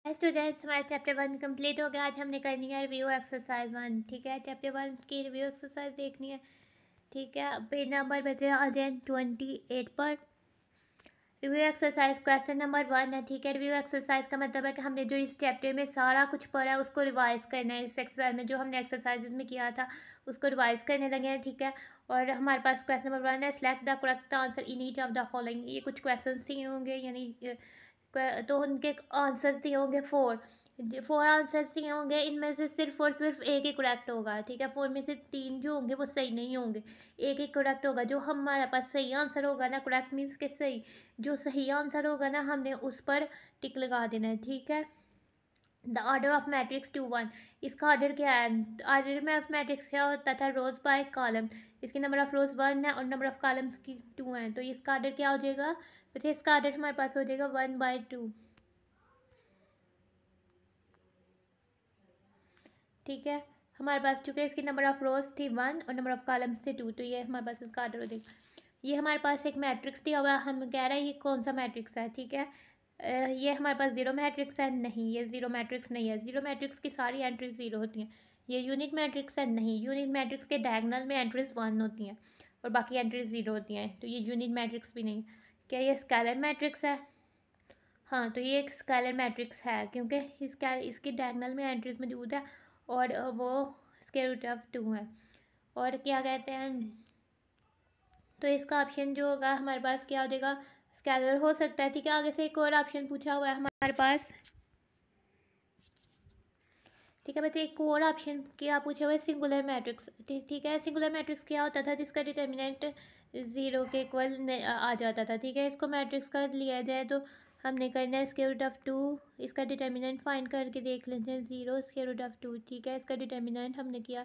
Students, हमारा chapter 1 complete हो गया। आज हमने करनी है रिव्यू एक्सरसाइज 1। ठीक है, चैप्टर 1 की रिव्यू एक्सरसाइज देखनी है। ठीक है, पेज नंबर बचे आ जाए 28 पर। रिव्यू एक्सरसाइज क्वेश्चन नंबर 1 है। ठीक है, रिव्यू एक्सरसाइज का मतलब है कि हमने जो इस चैप्टर में सारा कुछ पढ़ा है उसको रिवाइज करना है। इस एक्सरसाइज में जो हमने एक्सरसाइजेज में किया था उसको रिवाइज करने लगे हैं। ठीक है, और हमारे पास क्वेश्चन नंबर 1 है, select the correct answer in each of the following. ये कुछ क्वेश्चन दिए होंगे, यानी तो उनके आंसर्स दिए होंगे 4 आंसर्स दिए होंगे। इनमें से सिर्फ और सिर्फ एक ही करेक्ट होगा। ठीक है, 4 में से 3 जो होंगे वो सही नहीं होंगे, एक ही करेक्ट होगा। जो हमारे पास सही आंसर होगा ना, करेक्ट मीन्स के सही, जो सही आंसर होगा ना हमने उस पर टिक लगा देना है। ठीक है, द ऑर्डर ऑफ मैट्रिक्स 2 1, इसका ऑर्डर क्या है? ऑर्डर में ऑफ मैट्रिक्स क्या होता था? रोज बाय कॉलम। इसकी नंबर ऑफ रोज 1 है और नंबर ऑफ कॉलम्स की 2 है, तो इसका ऑर्डर क्या हो जाएगा? बच्चे इसका ऑर्डर हमारे पास हो जाएगा 1/2। ठीक है, हमारे पास चूँकि इसकी नंबर ऑफ रोज थी 1 और नंबर ऑफ कॉलम्स थे 2, तो ये हमारे पास इसका ऑर्डर हो जाएगा। ये हमारे पास एक मैट्रिक्स दिया हुआ है, हम कह रहे हैं ये कौन सा मैट्रिक्स है। ठीक है, ये हमारे पास जीरो मैट्रिक्स है। नहीं, ये जीरो मैट्रिक्स नहीं है। जीरो मैट्रिक्स की सारी एंट्रीज जीरो होती हैं। ये यूनिट मैट्रिक्स है। नहीं, यूनिट मैट्रिक्स के डायगोनल में एंट्रीज 1 होती हैं और बाकी एंट्रीज जीरो होती हैं, तो ये यूनिट मैट्रिक्स भी नहीं है। क्या ये स्केलर मैट्रिक्स है? हाँ, तो ये एक स्केलर मैट्रिक्स है क्योंकि इसकी डायगोनल में एंट्रीज मौजूद है और वो स्क्वायर रूट ऑफ 2 है। और क्या कहते हैं, तो इसका ऑप्शन जो होगा हमारे पास क्या हो जाएगा? स्केलर हो सकता है। ठीक है, आगे से एक और ऑप्शन पूछा हुआ है हमारे पास। ठीक है बच्चे, एक और ऑप्शन क्या पूछा हुआ है? Singular matrix. ठीक है, सिंगुलर मैट्रिक्स क्या होता था? जिसका डिटर्मिनेंट 0 के इक्वल आ जाता था। ठीक है, इसको मैट्रिक्स का लिया जाए तो हमने करना है स्क्वायर रूट ऑफ 2। इसका डिटर्मिनेंट फाइंड करके देख लेते हैं, 0 स्क्वायर रूट ऑफ 2। ठीक है, इसका डिटर्मिनेंट हमने किया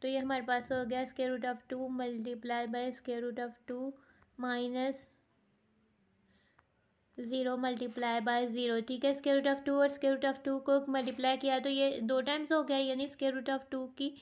तो ये हमारे पास हो गया square root of 2 multiply by square root of 2 minus 0 multiply by 0। ठीक है, स्क्वायर रूट ऑफ 2 और स्क्वायर रूट ऑफ 2 को मल्टीप्लाई किया तो ये 2 टाइम्स हो गया, यानी स्क्वायर रूट ऑफ 2 की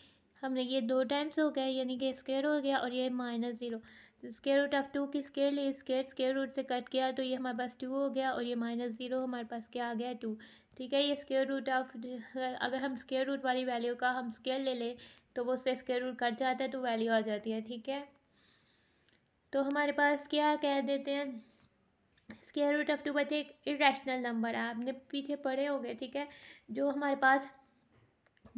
हमने ये 2 टाइम्स हो गया, यानी कि स्क्वायर हो गया, और ये माइनस 0। स्क्वायर रूट ऑफ 2 की स्क्वायर ली, स्क्वायर रूट से कट किया तो ये हमारे पास 2 हो गया, और ये माइनस 0 हमारे पास क्या आ गया? 2। ठीक है, ये स्क्वायर रूट ऑफ, अगर हम स्क्वायर रूट वाली वैल्यू का हम स्क्वायर ले लें तो वो उससे स्क्वायर रूट कट जाता है तो वैल्यू आ जाती है। ठीक है, तो हमारे पास क्या कह देते हैं, स्क्वायर रूट ऑफ 2 बच्चे एक इरेशनल नंबर है, आपने पीछे पढ़े होंगे। ठीक है, जो हमारे पास,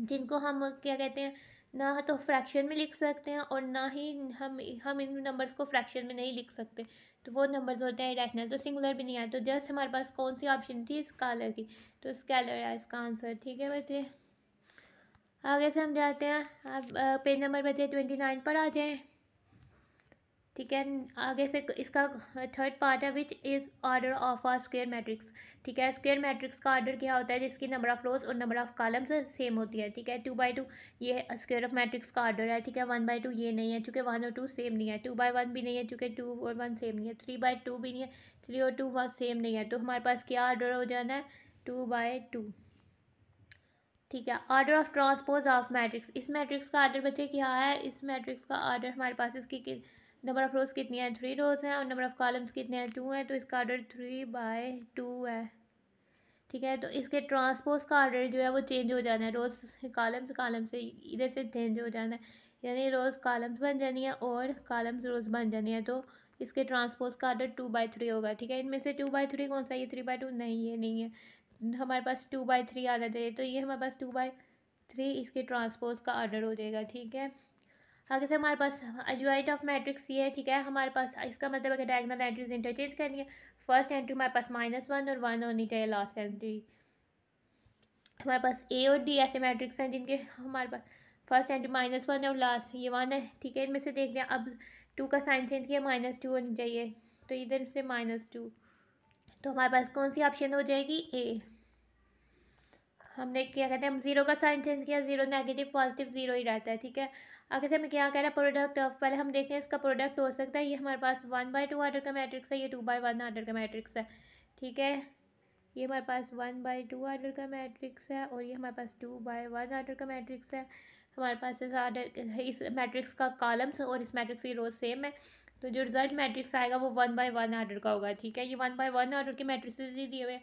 जिनको हम क्या कहते हैं, ना तो फ्रैक्शन में लिख सकते हैं और ना ही हम इन नंबर्स को फ्रैक्शन में नहीं लिख सकते, तो वो नंबर्स होते हैं इरेशनल। तो सिंगुलर भी नहीं है, तो जस्ट हमारे पास कौन सी ऑप्शन थी? स्केलर की, तो स्केलर है इसका आंसर। ठीक है बच्चे, आगे से हम जाते हैं। आप पेज नंबर बच्चे 29 पर आ जाएँ। ठीक है, आगे से इसका थर्ड पार्ट है, which is order of a square matrix. ठीक है, स्क्वायर मैट्रिक्स का ऑर्डर क्या होता है? जिसकी नंबर ऑफ रोज और नंबर ऑफ कॉलम्स सेम होती है। ठीक है, 2/2 ये स्क्वायर ऑफ मैट्रिक्स का ऑर्डर है। ठीक है, 1/2 ये नहीं है चूँकि 1 और 2 सेम नहीं है। 2/1 भी नहीं है चूँकि 2 और 1 सेम नहीं है। 3/2 भी नहीं है, 3 और 2 1 सेम नहीं है, तो हमारे पास क्या ऑर्डर हो जाना है? 2/2। ठीक है, order of transpose of matrix. इस मैट्रिक्स का ऑर्डर बच्चे क्या है? इस मैट्रिक्स का ऑर्डर हमारे पास, इसकी नंबर ऑफ रोज कितनी है? 3 रोज हैं, और नंबर ऑफ कॉलम्स कितने हैं? 2 हैं, तो इसका ऑर्डर 3/2 है। ठीक है, तो इसके ट्रांसपोज का ऑर्डर जो है वो चेंज हो जाना है, रोज कॉलम से इधर से चेंज हो जाना है, यानी रोज कॉलम्स बन जानी है और कॉलम्स रोज बन जानी है, तो इसके ट्रांसपोज का ऑर्डर 2/3 होगा। ठीक है, इनमें से 2/3 कौन सा? ये 3/2 नहीं, ये नहीं है, हमारे पास 2/3 आना चाहिए, तो ये हमारे पास 2/3 इसके ट्रांसपोज का ऑर्डर हो जाएगा। ठीक है, आगे से हमारे पास एडजॉइंट ऑफ मैट्रिक्स ये है। ठीक है, हमारे पास इसका मतलब है कि डायगोनल एंट्रीज इंटरचेंज करनी है। फर्स्ट एंट्री हमारे पास -1 और 1 होनी चाहिए लास्ट एंट्री। हमारे पास ए और डी ऐसे मैट्रिक्स हैं जिनके हमारे पास फर्स्ट एंट्री -1 है और लास्ट ये 1 है। ठीक है, इनमें से देखते हैं, अब 2 का साइन चेंज किया, -2 होनी चाहिए, तो इधर से -2, तो हमारे पास कौन सी ऑप्शन हो जाएगी? ए। हमने क्या कहते हैं, हम 0 का साइन चेंज किया, 0 नेगेटिव पॉजिटिव 0 ही रहता है। ठीक है, आगे से हमें क्या कह रहा है? प्रोडक्ट ऑफ, पहले हम देखते हैं इसका प्रोडक्ट हो सकता है, ये हमारे पास 1/2 ऑर्डर का मैट्रिक्स है, ये 2/1 ऑर्डर का मैट्रिक्स है। ठीक है, ये हमारे पास 1/2 ऑर्डर का मैट्रिक्स है और ये हमारे पास 2/1 ऑर्डर का मैट्रिक्स है। हमारे पास इस ऑर्डर, इस मैट्रिक्स का कॉलम्स और इस मैट्रिक्स की रोज सेम है, तो जो रिजल्ट मैट्रिक्स आएगा वो 1/1 ऑर्डर का होगा। ठीक है, ये 1/1 ऑर्डर के मैट्रिक्स दिए हुए हैं,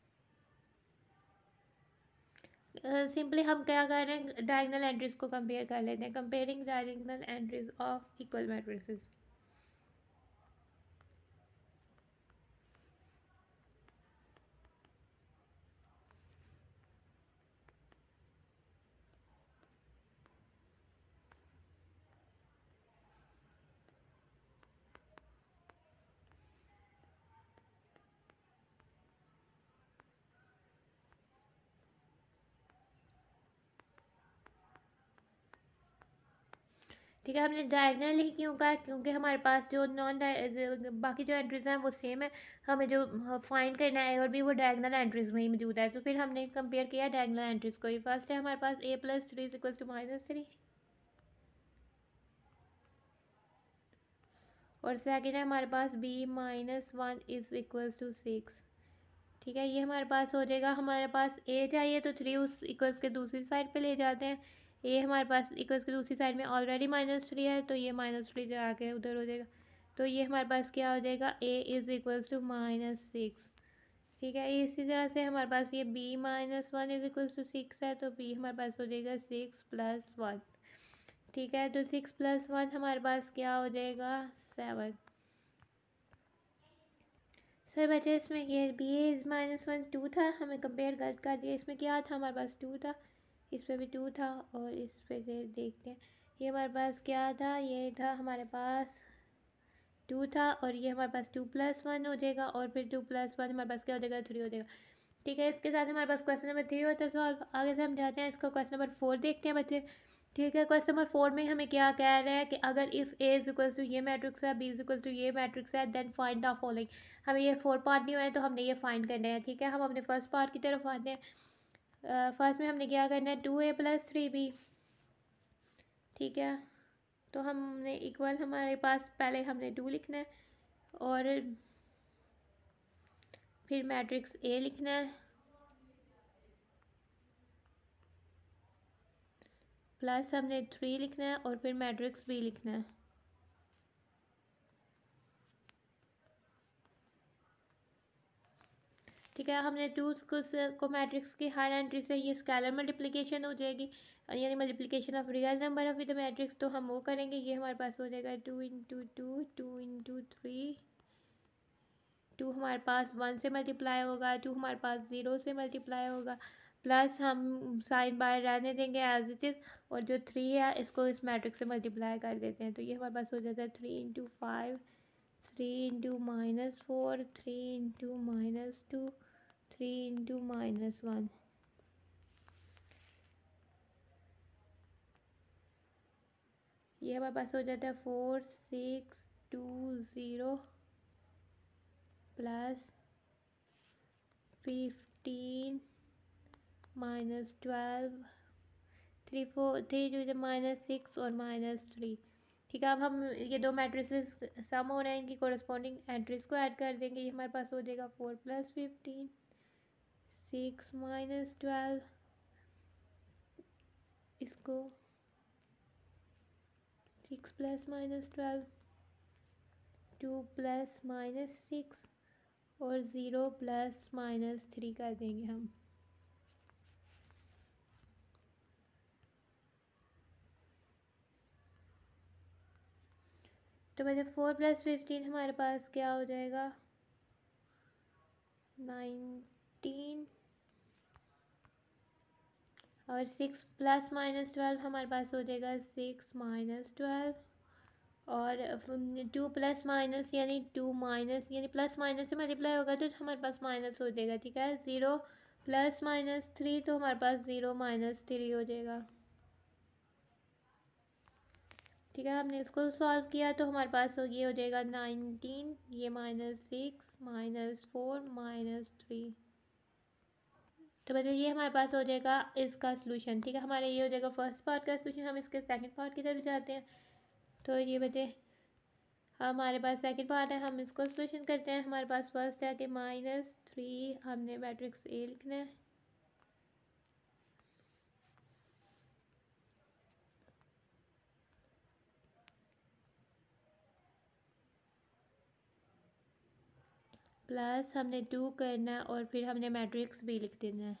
सिंपली हम क्या कर रहे हैं, डायगोनल एंट्रीज को कंपेयर कर लेते हैं, comparing diagonal entries of equal matrices. ठीक है, हमने डायगनल ही क्यों कहा, क्योंकि हमारे पास जो बाकी जो एंट्रीज हैं वो सेम है, हमें जो फाइंड करना है और भी वो डायगनल एंट्रीज में ही मौजूद है। तो फिर हमने कंपेयर किया डायगनल एंट्रीज को ही। फर्स्ट है हमारे पास a+3 इज इक्वल टू -3, और सेकेंड है हमारे पास b-1 इज इक्वल टू 6। ठीक है, ये हमारे पास हो जाएगा। हमारे पास a चाहिए तो 3 उस इक्वल्स के दूसरी साइड पे ले जाते हैं। a हमारे पास इक्वल्स की दूसरी साइड में ऑलरेडी -3 है, तो ये -3 जाके उधर हो जाएगा। तो ये हमारे पास क्या हो जाएगा, a इज़ इक्वल्स टू -6। ठीक है, इसी तरह से हमारे पास ये b-1 इज इक्वल्स टू 6 है, तो b हमारे पास हो जाएगा 6 + 1। ठीक है, तो 6 + 1 हमारे पास क्या हो जाएगा, 7। सर बच्चे इसमें ये b-1 2 था, हमें कंपेयर गलत कर दिया। इसमें क्या था, हमारे पास 2 था, इस पे भी 2 था, और इस पे देखते हैं ये हमारे पास क्या था, ये था हमारे पास 2 था, और ये हमारे पास 2 + 1 हो जाएगा, और फिर 2 + 1 हमारे पास क्या हो जाएगा, 3 हो जाएगा। ठीक है, इसके साथ हमारे पास क्वेश्चन नंबर 3 होता है सॉल्व। आगे से हम जाते हैं इसका क्वेश्चन नंबर 4 देखते हैं बच्चे। ठीक है, क्वेश्चन नंबर 4 में हमें क्या कह रहा है कि अगर if A is equal to ये मैट्रिक्स है, बी इज इक्वल टू ये मैट्रिक्स है, देन फाइंड द फॉलोइंग। हमें ये 4 पार्ट नहीं हुए हैं, तो हमने ये फाइंड करने हैं। ठीक है, हम अपने फर्स्ट पार्ट की तरफ आते हैं। फर्स्ट में हमने क्या करना है, 2a + 3b। ठीक है, तो हमने इक्वल, हमारे पास पहले हमने 2 लिखना है, और फिर मैट्रिक्स ए लिखना है, प्लस हमने 3 लिखना है, और फिर मैट्रिक्स बी लिखना है। ठीक है, हमने 2 को मैट्रिक्स की हर एंट्री से ये स्केलर मल्टीप्लिकेशन हो जाएगी, यानी multiplication of real number of with matrix, तो हम वो करेंगे। ये हमारे पास हो जाएगा 2 × 2 2 × 3। 2 हमारे पास 1 से मल्टीप्लाई होगा, 2 हमारे पास 0 से मल्टीप्लाई होगा, प्लस हम साइन बाय रहने देंगे एज इट इज़, और जो 3 है इसको इस मैट्रिक्स से मल्टीप्लाई कर देते हैं। तो ये हमारे पास हो जाता है 3 × 5, 3 × -4, 3 × -2, 3 × -1। ये हमारे पास हो जाता है 4 6 2 0 + 15 -12 3 4 3 2 -6 और -3। ठीक है, अब हम ये दो मैट्रिसेस सम हो रहे हैं, इनकी कोरस्पॉन्डिंग एंट्रीज को ऐड कर देंगे। ये हमारे पास हो जाएगा 4 + 15 6 -12, इसको 6 + -12 2 + -6 और 0 + -3 कर देंगे हम। तो बच्चे 4 + 15 हमारे पास क्या हो जाएगा, 19, और 6 + -12 हमारे पास हो जाएगा 6 -12, और 2 + माइनस यानी 2 माइनस यानी प्लस माइनस से मल्टीप्लाई होगा तो हमारे पास माइनस हो जाएगा। ठीक है, 0 + -3 तो हमारे पास 0 - 3 हो जाएगा। ठीक है, हमने इसको सॉल्व किया तो हमारे पास ये हो जाएगा 19, ये -6 -4 -3। तो बच्चे ये हमारे पास हो जाएगा इसका सलूशन। ठीक है, हमारे ये हो जाएगा फर्स्ट पार्ट का सलूशन। हम इसके सेकंड पार्ट की तरफ जाते हैं। तो ये बच्चे हमारे पास सेकंड पार्ट है, हम इसको सलूशन करते हैं। हमारे पास फर्स्ट है कि -3 हमने मैट्रिक्स ए लिखना है, प्लस हमने 2 करना है, और फिर हमने मैट्रिक्स बी लिख देना है।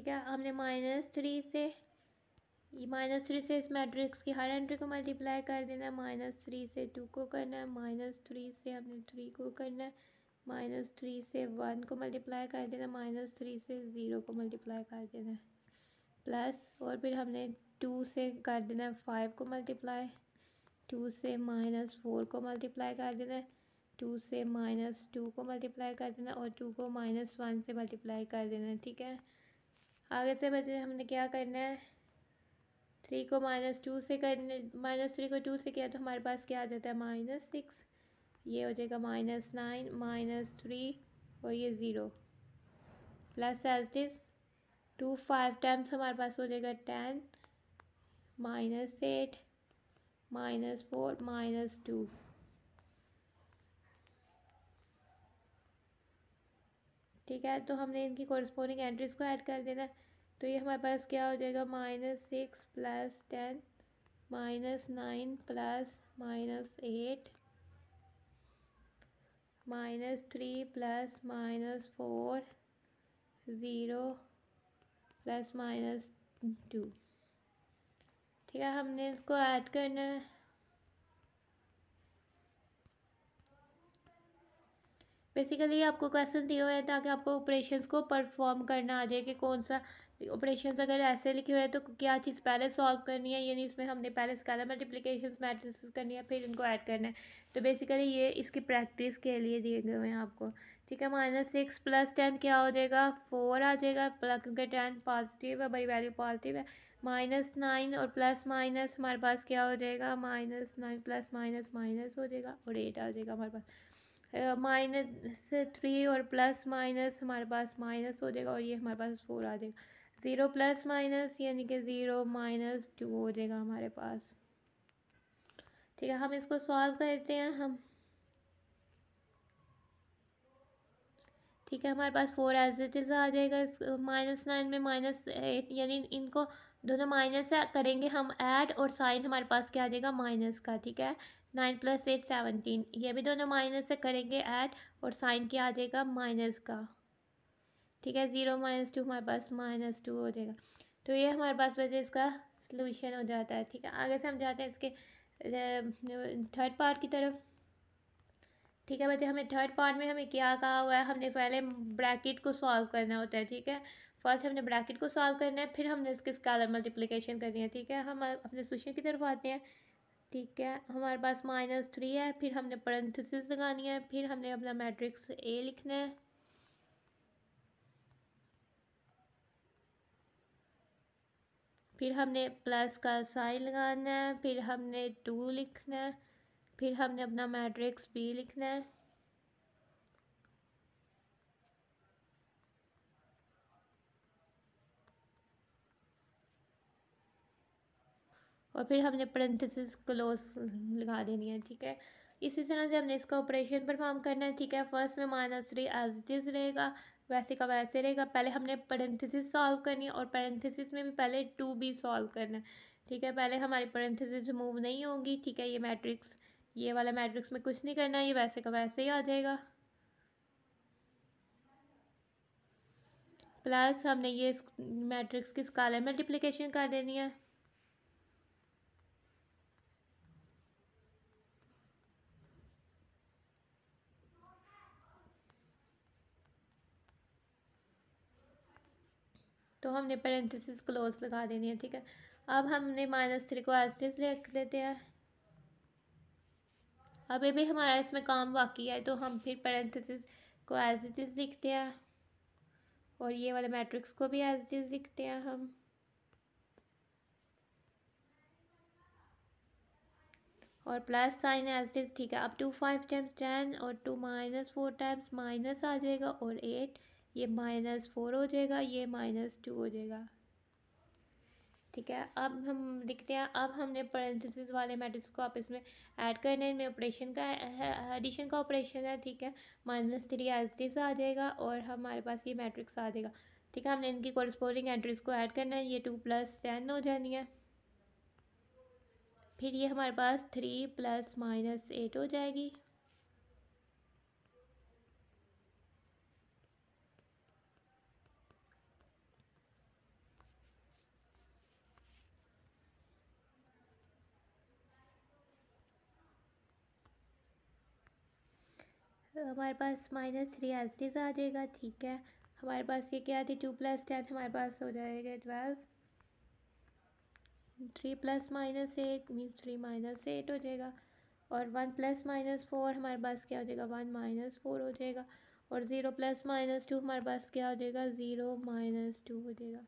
ठीक है, हमने -3 से इस मैट्रिक्स की हर एंट्री को मल्टीप्लाई कर देना है। -3 से 2 को करना है, -3 से हमने 3 को करना है, -3 से 1 को मल्टीप्लाई कर देना, -3 से 0 को मल्टीप्लाई कर देना है, प्लस और फिर हमने 2 से कर देना है 5 को मल्टीप्लाई, 2 से -4 को मल्टीप्लाई कर देना है, 2 से -2 को मल्टीप्लाई कर देना और 2 को -1 से मल्टीप्लाई कर देना है। ठीक है, आगे से बचे हमने क्या करना है, 3 को -2 से करने, -3 को 2 से किया तो हमारे पास क्या आ जाता है -6, ये हो जाएगा -9 -3 और ये 0 प्लस एज इज 2 5 टाइम्स हमारे पास हो जाएगा 10 -8 -4 -2। ठीक है, तो हमने इनकी कोरस्पोंडिंग एंट्रीज को ऐड कर देना है। तो ये हमारे पास क्या हो जाएगा -6 प्लस 10 -9 प्लस -8 -3 प्लस -4 0 प्लस -2। ठीक है, हमने इसको ऐड करना है। बेसिकली आपको क्वेश्चन दिए हुए हैं ताकि आपको ऑपरेशंस को परफॉर्म करना आ जाए कि कौन सा ऑपरेशंस अगर ऐसे लिखे हुए हैं तो क्या चीज़ पहले सॉल्व करनी है, यानी इसमें हमने पहले स्केलर मल्टीप्लिकेशन मैट्रिसेस करनी है, फिर इनको ऐड करना है। तो बेसिकली ये इसकी प्रैक्टिस के लिए दिए गए हैं आपको। ठीक है, -6 प्लस 10 क्या हो जाएगा 4 आ जाएगा, प्लस क्योंकि 10 पॉजिटिव है, बड़ी वैल्यू पॉजिटिव है। -9 और प्लस माइनस हमारे पास क्या हो जाएगा -9 प्लस माइनस माइनस हो जाएगा और 8 आ जाएगा हमारे पास। -3 और प्लस माइनस हमारे पास माइनस हो जाएगा और ये हमारे पास 4 आ जाएगा। 0 प्लस माइनस यानी कि 0 -2 हो जाएगा हमारे पास। ठीक है, हम इसको सॉल्व करते हैं हम। ठीक है, हमारे पास 4 एज इट इज़ आ जाएगा। -9 में -8 यानी इनको दोनों माइनस करेंगे हम ऐड और साइन हमारे पास क्या आ जाएगा माइनस का। ठीक है, 9 + 8 17, ये भी दोनों माइनस से करेंगे ऐड और साइन क्या आ जाएगा माइनस का। ठीक है, 0 -2 हमारे पास -2 हो जाएगा। तो ये हमारे पास वैसे इसका सलूशन हो जाता है। ठीक है, आगे से हम जाते हैं इसके थर्ड पार्ट की तरफ। ठीक है बच्चे, हमें थर्ड पार्ट में हमें क्या कहा हुआ है, हमने पहले ब्रैकेट को सॉल्व करना होता है। ठीक है, फर्स्ट हमने ब्रैकेट को सॉल्व करना है, फिर हमने इसके स्केलर मल्टीप्लिकेशन करनी है। ठीक है, हम अपने सॉल्यूशन की तरफ आते हैं। ठीक है, हमारे पास -3 है, फिर हमने पैरेंथेसिस लगानी है, फिर हमने अपना मैट्रिक्स ए लिखना है। फिर हमने प्लस का साइन लगाना है, फिर हमने 2 लिखना है, फिर हमने अपना मैट्रिक्स बी लिखना है। और फिर हमने पैरेंथेसिस क्लोज लगा देनी है। ठीक है, इसी तरह से हमने इसका ऑपरेशन परफॉर्म करना है। ठीक है, फर्स्ट में -3 एज इट इज़ रहेगा, वैसे का वैसे रहेगा। पहले हमने पैरेंथेसिस सॉल्व करनी है और पैरेंथेसिस में भी पहले 2 भी सॉल्व करना है। ठीक है, पहले हमारी पैरेंथेसिस रिमूव नहीं होंगी। ठीक है, ये मैट्रिक्स, ये वाला मैट्रिक्स में कुछ नहीं करना है, ये वैसे का वैसे ही आ जाएगा। प्लस हमने ये मैट्रिक्स की स्केलर मल्टीप्लिकेशन कर देनी है। तो हमने पैरेंथेसिस क्लोज लगा देनी है। ठीक है, अब हमने -3 को एज इट इज़ लिख लेते हैं। अभी भी हमारा इसमें काम बाकी है, तो हम फिर पैरेंथेसिस को एज इट इज़ लिखते हैं और ये वाले मैट्रिक्स को भी एज इट इज़ लिखते हैं हम। और plus sign as it is. ठीक है, अब 2 5 टाइम्स 10 और 2 -4 टाइम्स माइनस आ जाएगा और 8, ये -4 हो जाएगा, ये -2 हो जाएगा। ठीक है, अब हम लिखते हैं, अब हमने पैरेंथेसिस वाले मैट्रिक्स को आप इसमें ऐड करना है। इनमें ऑपरेशन का एडिशन का ऑपरेशन है। ठीक है, -3 एज इट इज़ आ जाएगा और हमारे पास ये मैट्रिक्स आ जाएगा। ठीक है, हमने इनकी कोरस्पोंडिंग एंट्रीज को ऐड करना है, ये 2 + 10 हो जानी है। फिर ये हमारे पास 3 + -8 हो जाएगी। हमारे पास -3 एज इट आ जाएगा, ठीक है। हमारे पास ये क्या थी, 2 + 10 हमारे पास हो जाएगा 12। 3 + -8 मीन्स 3 - 8 हो जाएगा। और 1 + -4 हमारे पास क्या हो जाएगा, 1 - 4 हो जाएगा। और 0 + -2 हमारे पास क्या हो जाएगा, 0 - 2 हो जाएगा।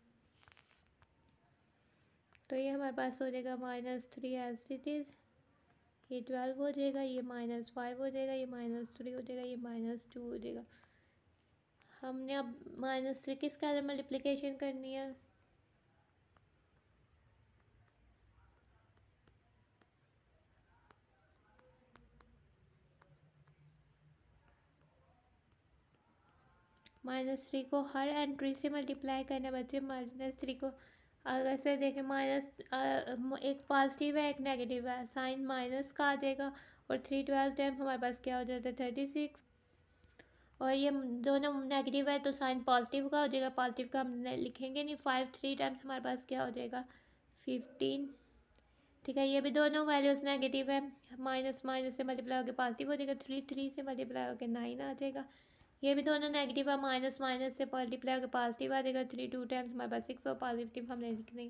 तो ये हमारे पास हो जाएगा -3 एज इट इज़, ये 12 हो जाएगा, ये -5 हो जाएगा, ये -3 हो जाएगा, ये -2 हो जाएगा। हमने अब -3 किस स्केलर मल्टीप्लिकेशन करनी है, -3 को हर एंट्री से मल्टीप्लाई करना बच्चे। -3 को अगर से देखें एक पॉजिटिव है एक नेगेटिव है, साइन माइनस का आ जाएगा। और 3 12 टाइम हमारे पास क्या हो जाता है, 36। और ये दोनों नेगेटिव है तो साइन पॉजिटिव का हो जाएगा, पॉजिटिव का हम लिखेंगे नहीं। 5 3 टाइम्स हमारे पास क्या हो जाएगा, 15। ठीक है, ये भी दोनों वैल्यूज़ नेगेटिव है, माइनस माइनस से मल्टीप्लाई होकर पॉजिटिव हो जाएगा। 3 3 से मल्टीप्लाई होकर 9 आ जाएगा। ये भी दोनों नेगेटिव है, माइनस माइनस से मल्टीप्लाई होकर पॉजिटिव आ जाएगा। 3 2 टाइम्स हमारे पास 6 और पॉजिटिव हमने लिखने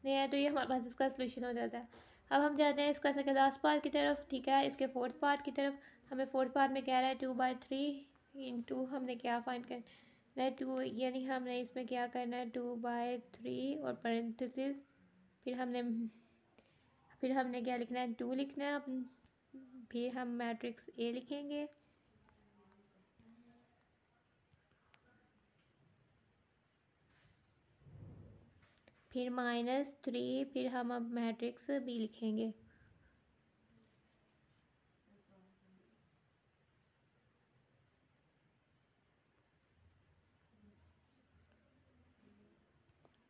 नहीं है, तो ये हमारे पास इसका सोल्यूशन हो जाता है। अब हम जाते हैं इसका सेकंड लास्ट पार्ट की तरफ, ठीक है, इसके फोर्थ पार्ट की तरफ। हमें फोर्थ पार्ट में कह रहा है 2/3 इंटू हमने क्या फाइंड करना है, 2, यानी हमने इसमें क्या करना है, 2/3 और पैरेंथेसिस, फिर हमने क्या लिखना है, 2 लिखना है। फिर हम मैट्रिक्स ए लिखेंगे, फिर -3, फिर हम अब मैट्रिक्स बी लिखेंगे।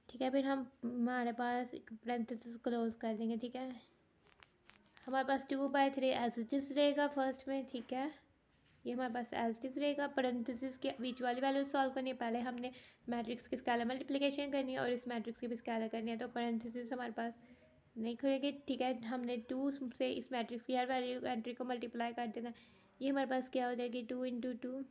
ठीक है, फिर हमारे पास पैरेंथेसिस क्लोज कर देंगे, ठीक है। हमारे पास 2/3 एज इट इज रहेगा फर्स्ट में, ठीक है, ये हमारे पास एज इट इज रहेगा। पैरेंथेसिस के बीच वाली वैल्यू सॉल्व करनी है, पहले हमने मैट्रिक्स की स्केलर मल्टीप्लिकेशन करनी है और इस मैट्रिक्स की भी स्केलर करनी है, तो पैरेंथेसिस हमारे पास नहीं खुलेगी, ठीक है। हमने 2 से इस मैट्रिक्स की हर वैल्यू एंट्री को मल्टीप्लाई कर देना। ये हमारे पास क्या हो जाएगी, 2 × 2,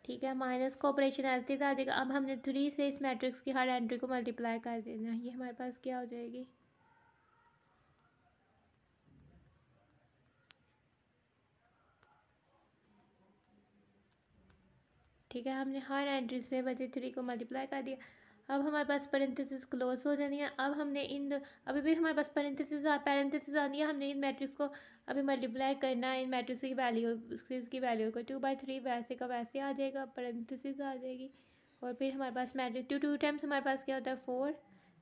ठीक है। माइनस का ऑपरेशन ऐसे ही आ जाएगा। अब हमने 3 से इस मैट्रिक्स की हर एंट्री को मल्टीप्लाई कर देना है, ये हमारे पास क्या हो जाएगी, ठीक है। हमने हर एंट्री से बचे 3 को मल्टीप्लाई कर दिया। अब हमारे पास पैरेंथेसिस क्लोज हो जानी है। अब हमने अभी भी हमारे पास पैरेंथेसिस आनी है, हमने इन मैट्रिक्स को अभी मल्टीप्लाई करना है, इन मैट्रिक्स की वैल्यू को। 2/3 वैसे का वैसे आ जाएगा, पैरेंथेसिस आ जाएगी। और फिर हमारे पास मैट्रिक्स 2 2 टाइम्स हमारे पास क्या होता है, 4,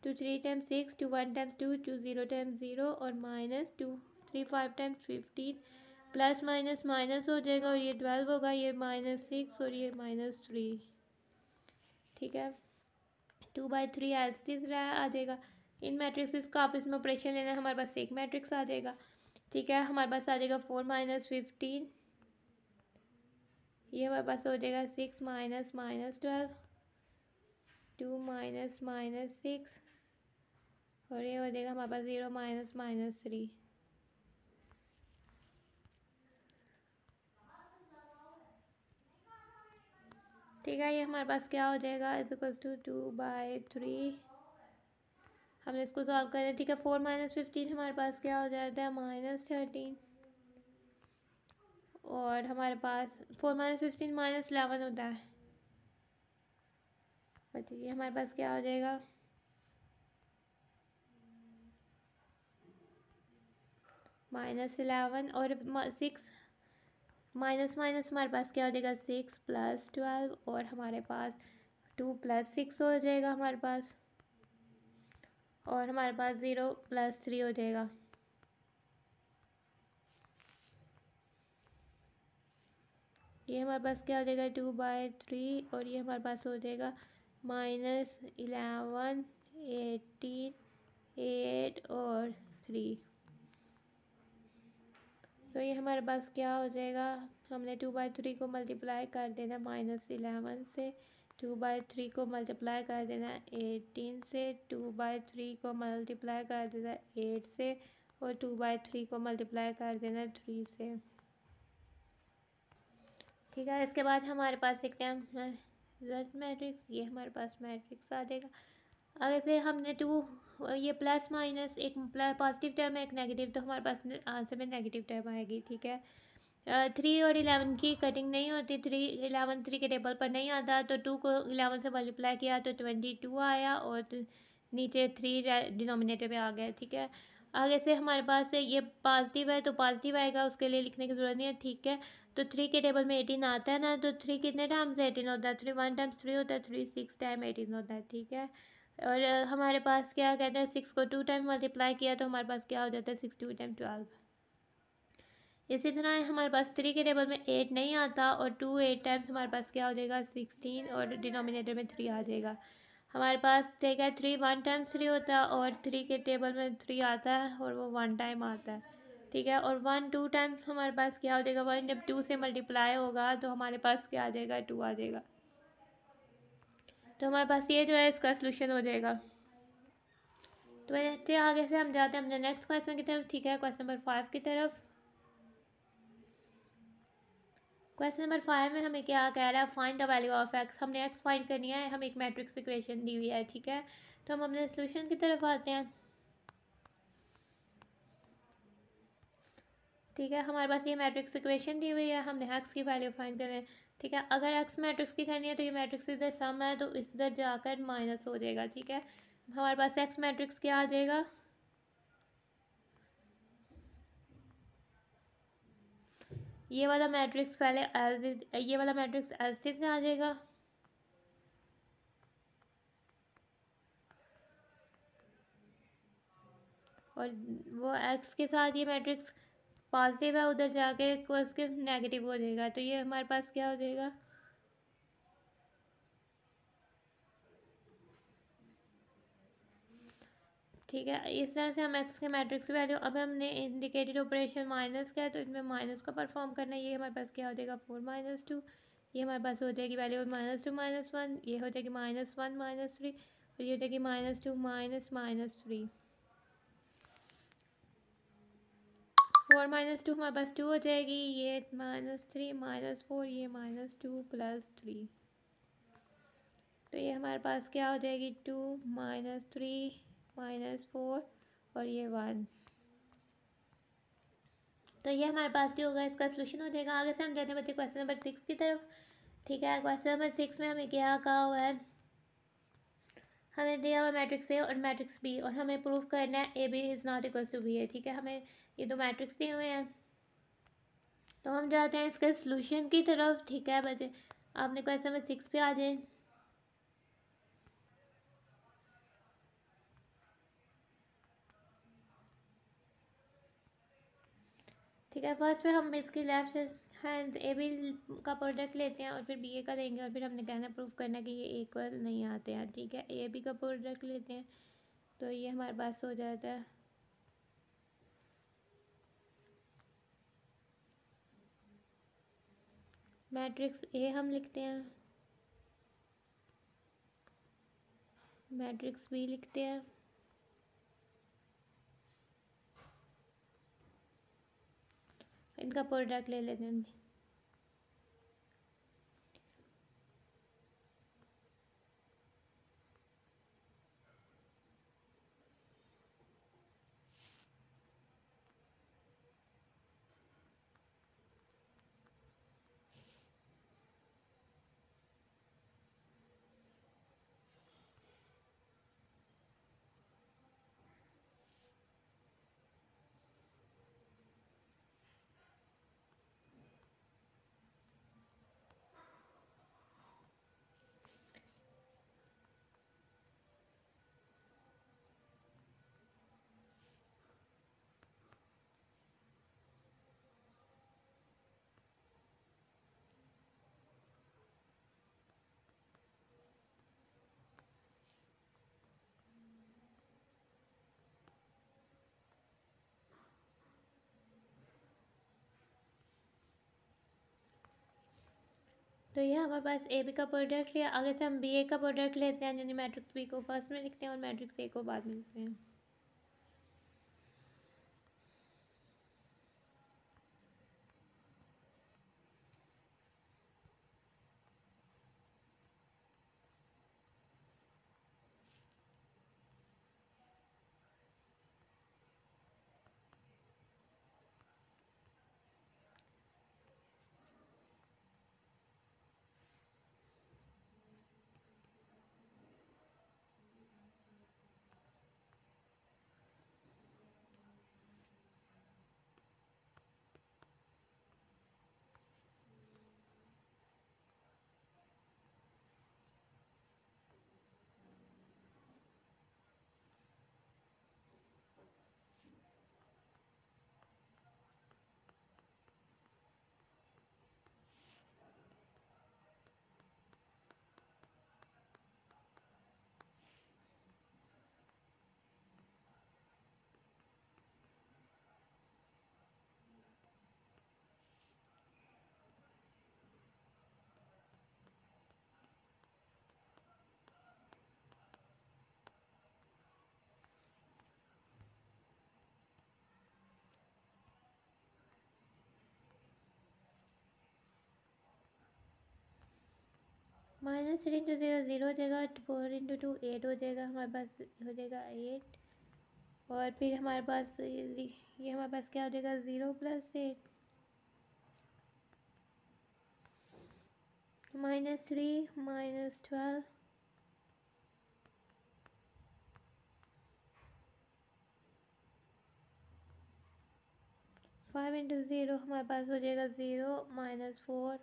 2 3 टाइम्स 6, 2 1 टाइम्स 2, 2 0 टाइम्स 0 और -2 3 5 टाइम्स 15। प्लस माइनस माइनस हो जाएगा और ये 12 होगा, ये -6 और ये -3, ठीक है। 2/3 एज आ जाएगा। इन मैट्रिक्स का आप इसमें ऑपरेशन लेना, हमारे पास एक मैट्रिक्स आ जाएगा, ठीक है। हमारे पास आ जाएगा 4 - 15, ये हमारे पास हो जाएगा 6 - -12, 2 - -6 और ये हो जाएगा हमारे पास 0 - -3, ठीक है। ये हमारे पास क्या हो जाएगा, = 2/3। हमने इसको सॉल्व करना है, ठीक है। 4 - 15 हमारे पास क्या हो जाता है, -13। और हमारे पास 4 - 15 -11 होता है, बताइए हमारे पास क्या हो जाएगा, -11 और 6 माइनस माइनस हमारे पास क्या हो जाएगा, 6 + 12 और हमारे पास 2 + 6 हो जाएगा हमारे पास, और हमारे पास 0 + 3 हो जाएगा। ये हमारे पास क्या हो जाएगा, 2/3 और ये हमारे पास हो जाएगा -11 18 8 और 3। तो ये हमारे पास क्या हो जाएगा, हमने 2/3 को मल्टीप्लाई कर देना -11 से, 2/3 को मल्टीप्लाई कर देना है 18 से, 2/3 को मल्टीप्लाई कर देना है 8 से, और 2/3 को मल्टीप्लाई कर देना है 3 से। ठीक है, इसके बाद हमारे पास देखते हैं रिजल्ट मैट्रिक्स। ये हमारे पास मैट्रिक्स आ जाएगा। अब ऐसे हमने ये प्लस माइनस, एक पॉजिटिव टर्म है एक नेगेटिव, तो हमारे पास आंसर में नेगेटिव टर्म आएगी। ठीक है, 3 और 11 की कटिंग नहीं होती, 11 3 के टेबल पर नहीं आता, तो 2 को 11 से मल्टीप्लाई किया तो 22 आया, और नीचे 3 डिनोमिनेटर में आ गया। ठीक है, आगे से हमारे पास ये पॉजिटिव है तो पॉजिटिव आएगा, उसके लिए लिखने की ज़रूरत नहीं है। ठीक है, तो 3 के टेबल में 18 आता है ना, तो 3 कितने टाइम्स 18 होता है, 3 1 टाइम्स 3 होता है, 3 6 टाइम 18 होता है। ठीक है, और हमारे पास क्या कहते हैं, 6 को 2 टाइम मल्टीप्लाई किया तो हमारे पास क्या हो जाता है, 6 2 टाइम 12। इसी तरह हमारे पास 3 के टेबल में 8 नहीं आता, और 2 8 टाइम्स हमारे पास क्या हो जाएगा, 16, और डिनोमिनेटर में 3 आ जाएगा। हमारे पास ठीक है 3 1 टाइम्स 3 होता है, और 3 के टेबल में 3 आता है और वो 1 टाइम आता है। ठीक है, और 1 2 टाइम्स हमारे पास क्या हो जाएगा, 1 जब 2 से मल्टीप्लाई होगा तो हमारे पास क्या आ जाएगा, 2 आ जाएगा। तो हमारे पास ये जो है इसका सोल्यूशन हो जाएगा। तो बच्चे आगे से हम जाते हैं अपने नेक्स्ट क्वेश्चन की तरफ। ठीक है, क्वेश्चन नंबर 5 की तरफ। क्वेश्चन नंबर 5 में हमें क्या कह रहा है, find the value of x. हमने एक्स फाइंड करनी है, हम एक मैट्रिक्स इक्वेशन दी हुई है। ठीक है, तो हम अपने सोल्यूशन की तरफ आते हैं। ठीक है, हमारे पास ये मैट्रिक्स इक्वेशन दी हुई है, हमने एक्स की वैल्यू फाइंड करनी है। ठीक है, अगर एक्स मैट्रिक्स की करनी है तो ये मैट्रिक्स इधर सम है तो इधर जाकर माइनस हो जाएगा। ठीक है, हमारे पास एक्स मैट्रिक्स क्या आ जाएगा, ये वाला मैट्रिक्स पहले ये वाला मैट्रिक्स एलसीएम से आ जाएगा। और वो एक्स के साथ ये मैट्रिक्स पॉजिटिव है, उधर जाके उसके नेगेटिव हो जाएगा, तो ये हमारे पास क्या हो जाएगा, ठीक है। इस तरह से हम एक्स के मैट्रिक्स की वैल्यू, अब हमने इंडिकेटेड ऑपरेशन माइनस का है तो इसमें माइनस का परफॉर्म करना है। ये हमारे पास क्या हो जाएगा, 4 - 2, ये हमारे पास हो जाएगी वैल्यू -2 -1, ये हो जाएगी -1 -3, और ये हो जाएगी -2 -3। 4 - 2 हमारे पास 2 हो जाएगी, ये -3 -4, ये -2 + 3, तो ये हमारे पास क्या हो जाएगी, 2 -3 -4, और ये 1। तो ये हमारे पास जो होगा इसका सोल्यूशन हो जाएगा। आगे से हम जाते हैं बच्चे क्वेश्चन नंबर 6 की तरफ। ठीक है, क्वेश्चन नंबर 6 में हमें क्या कहा हुआ है, हमें दिया हुआ मैट्रिक्स ए और मैट्रिक्स बी, और हमें प्रूव करना है A B is not equal to B है। ठीक है, हमें ये दो मैट्रिक्स दिए हुए हैं, तो हम जाते हैं इसके सोल्यूशन की तरफ। ठीक है बच्चे, आपने क्वेश्चन नंबर 6 पे आ जाए। ठीक है, फर्स्ट पे हम इसकी लेफ्ट हैंड ए बी का प्रोडक्ट लेते हैं और फिर बी ए का लेंगे, और फिर हमने कहना प्रूव करना कि ये इक्वल नहीं आते हैं। ठीक है, ए बी का प्रोडक्ट लेते हैं तो ये हमारे पास हो जाता है मैट्रिक्स ए हम लिखते हैं, मैट्रिक्स बी लिखते हैं, इनका प्रोडक्ट ले लेते हैं। तो ये हमारे पास ए बी का प्रोडक्ट लिया। आगे से हम बी ए का प्रोडक्ट लेते हैं, यानी मैट्रिक्स बी को फर्स्ट में लिखते हैं और मैट्रिक्स ए को बाद में लिखते हैं। -3 × 0 0 हो जाएगा, 4 × 2 8 हो जाएगा, हमारे पास हो जाएगा 8। और फिर हमारे पास ये हमारे पास क्या हो जाएगा, 0 + 8 -3 -12 5 × 0 हमारे पास हो जाएगा 0 -4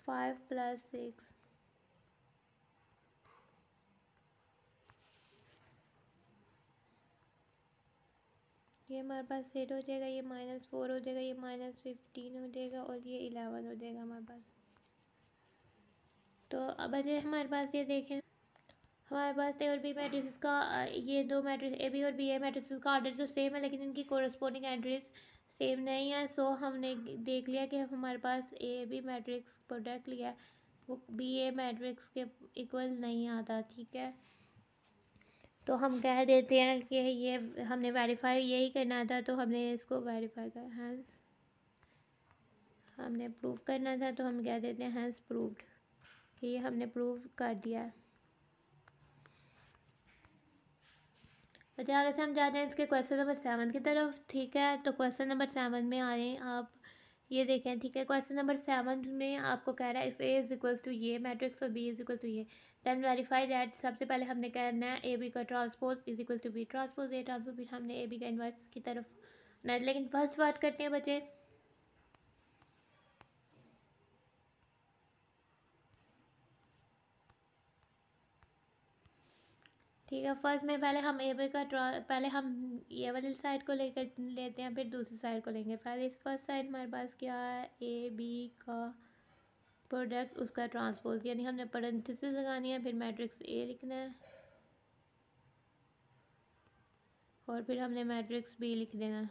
5 + 6 ये हमारे पास 8 हो जाएगा, ये -4 हो जाएगा, ये -15 हो जाएगा और ये 11 हो जाएगा हमारे पास। तो अब बचे हमारे पास, ये देखें हमारे पास ए और बी मैट्रिक्स का ये दो मैट्रिक्स ए बी और बी ए मैट्रिक्स का ऑर्डर तो सेम है, लेकिन इनकी कोरस्पोंडिंग एंट्रीज सेम नहीं है। सो हमने देख लिया कि हमारे पास ए बी मैट्रिक्स प्रोडक्ट लिया है, वो बी ए मैट्रिक्स के इक्वल नहीं आता, ठीक है। तो हम कह देते हैं कि ये हमने वेरीफाई यही करना था, तो हमने इसको वेरीफाई कर हैंस हमने प्रूव करना था, तो हम कह देते हैं हैंस प्रूव्ड, कि ये हमने प्रूव कर दिया है। अच्छा, आगे से हम जाते हैं इसके क्वेश्चन नंबर 7 की तरफ, ठीक है। तो क्वेश्चन नंबर 7 में आ रहे हैं आप, ये देखें, ठीक है। क्वेश्चन नंबर 7 में आपको कह रहा है if A is equals to ये मैट्रिक्स और बी इज इक्वल टू ये, देन वेरीफाई दैट। सबसे पहले हमने कहना है ए बी का transpose is equal to B transpose A transpose, फिर हमने ए बी का इन्वर्स की तरफ ना। लेकिन फर्स्ट बात करते हैं बच्चे, ठीक है। फर्स्ट में पहले हम ए बी का पहले हम ये वाली साइड को लेकर लेते हैं, फिर दूसरी साइड को लेंगे। पहले इस फर्स्ट साइड हमारे पास क्या है, ए बी का प्रोडक्ट उसका ट्रांसपोज, यानी हमने पैरेंथेसिस लगानी है, फिर मैट्रिक्स ए लिखना है और फिर हमने मैट्रिक्स बी लिख देना है,